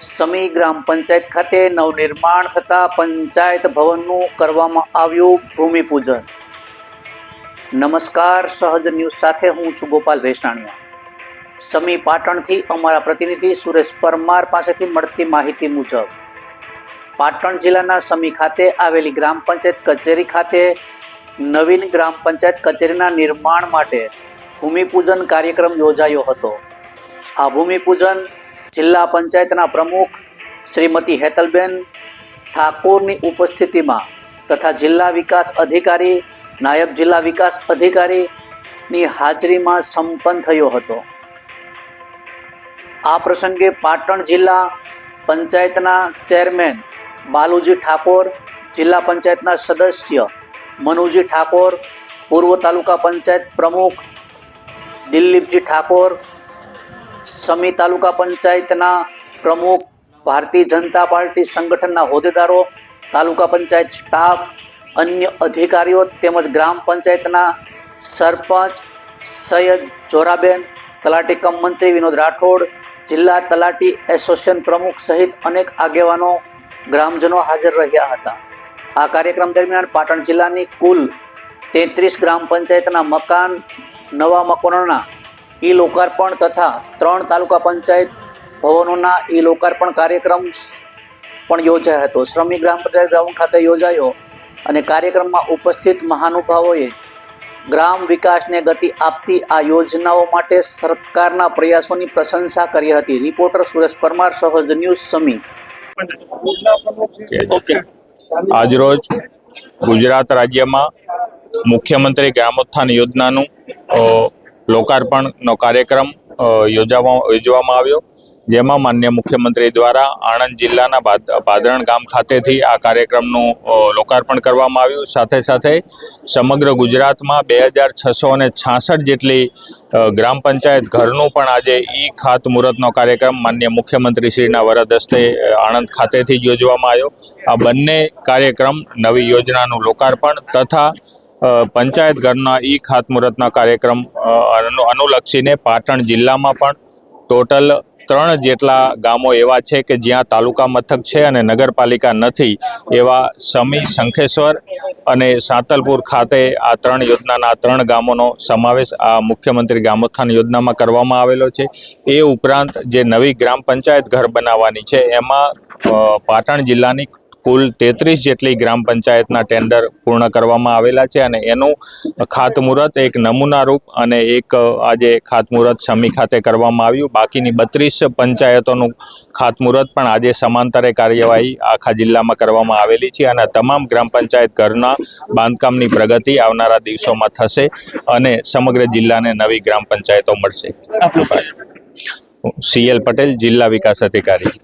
સમી ગ્રામ પંચાયત ખાતે નવનિર્માણ થતા પંચાયત ભવનનું કરવામાં આવ્યું ભૂમિપૂજન। નમસ્કાર, સહજ ન્યૂઝ સાથે હું છું ગોપાલ ભેસાણીયા। સમી પાટણથી અમારા પ્રતિનિધિ સુરેશ પરમાર પાસેથી મળતી માહિતી મુજબ પાટણ જિલ્લાના સમી ખાતે આવેલી ગ્રામ પંચાયત કચેરી ખાતે નવીન ગ્રામ પંચાયત કચેરીના નિર્માણ માટે ભૂમિપૂજન કાર્યક્રમ યોજાયો હતો। આ ભૂમિપૂજન જિલ્લા પંચાયતના પ્રમુખ શ્રીમતી હેતલબેન ઠાકોરની ઉપસ્થિતિમાં તથા જિલ્લા વિકાસ અધિકારી, નાયબ જિલ્લા વિકાસ અધિકારીની હાજરીમાં સંપન્ન થયો હતો। આ પ્રસંગે પાટણ જિલ્લા પંચાયતના ચેરમેન બાલુજી ઠાકોર, જિલ્લા પંચાયતના સદસ્ય મનુજી ઠાકોર, પૂર્વ તાલુકા પંચાયત પ્રમુખ દિલીપજી ઠાકોર, સમી તાલુકા પંચાયતના પ્રમુખ, ભારતીય જનતા પાર્ટી સંગઠનના હોદ્દેદારો, તાલુકા પંચાયત સ્ટાફ, અન્ય અધિકારીઓ તેમજ ગ્રામ પંચાયતના સરપંચ સૈયદ જોરાબેન, તલાટી કમ મંત્રી વિનોદ રાઠોડ, જિલ્લા તલાટી એસોસિએશન પ્રમુખ સહિત અનેક આગેવાનો, ગ્રામજનો હાજર રહ્યા હતા। આ કાર્યક્રમ દરમિયાન પાટણ જિલ્લાની કુલ 33 ગ્રામ પંચાયતના નવા મકાનોના ઈ લોકાર્પણ તથા 3 તાલુકા પંચાયત ભવનોના ઈ લોકાર્પણ કાર્યક્રમ પણ યોજાયો હતો। સમી ગ્રામ પંચાયત ગ્રાઉન્ડ ખાતે યોજાયો અને કાર્યક્રમમાં ઉપસ્થિત મહાનુભાવોએ ગ્રામ વિકાસને ગતિ આપતી આ યોજનાઓ માટે સરકારના પ્રયાસોની પ્રશંસા કરી હતી। રિપોર્ટર સુરેશ પરમાર, સહજ ન્યૂઝ, સમી। આજરોજ ગુજરાત રાજ્યમાં મુખ્યમંત્રી ગ્રામોત્થાન યોજનાનું લોકાર્પણનો કાર્યક્રમ યોજવામાં આવ્યો, જેમાં માનનીય મુખ્યમંત્રી દ્વારા આણંદ જિલ્લાના ભાદરણ ગામ ખાતેથી આ કાર્યક્રમનું લોકાર્પણ કરવામાં આવ્યું। સાથે સાથે સમગ્ર ગુજરાતમાં 2666 જેટલી ગ્રામ પંચાયત ઘરનું પણ આજે ઈ ખાતમુહૂર્તનો કાર્યક્રમ માનનીય મુખ્યમંત્રીશ્રીના વરદ હસ્તે આણંદ ખાતેથી જ યોજવામાં આવ્યો। આ બંને કાર્યક્રમ નવી યોજનાનું લોકાર્પણ તથા પંચાયત ઘરના ઈ ખાતમુહૂર્તના કાર્યક્રમ અનુલક્ષીને પાટણ જિલ્લામાં પણ ટોટલ 3 જેટલા ગામો એવા છે કે જ્યાં તાલુકા મથક છે અને નગરપાલિકા નથી, એવા સમી, શંખેશ્વર અને સાંતલપુર ખાતે આ 3 યોજનાના 3 ગામોનો સમાવેશ આ મુખ્યમંત્રી ગ્રામોત્થાન યોજનામાં કરવામાં આવેલો છે। એ ઉપરાંત જે નવી ગ્રામ પંચાયત ઘર બનાવવાની છે એમાં પાટણ જિલ્લાની કુલ 33 જેટલી ગ્રામ પંચાયતના ટેન્ડર પૂર્ણ કરવામાં આવેલા છે અને એનું ખાતમુહૂર્ત એક નમૂનારૂપ અને એક આજે ખાતમુહૂર્ત સમી ખાતે કરવામાં આવ્યું। બાકીની 32 પંચાયતોનું ખાતમુહૂર્ત પણ આજે સમાંતરે કાર્યવાહી આખા જિલ્લામાં કરવામાં આવેલી છે અને તમામ ગ્રામ પંચાયત ઘરના બાંધકામની પ્રગતિ આવનારા દિવસોમાં થશે અને સમગ્ર જિલ્લાને નવી ગ્રામ પંચાયતો મળશે। CL પટેલ, જિલ્લા વિકાસ અધિકારી।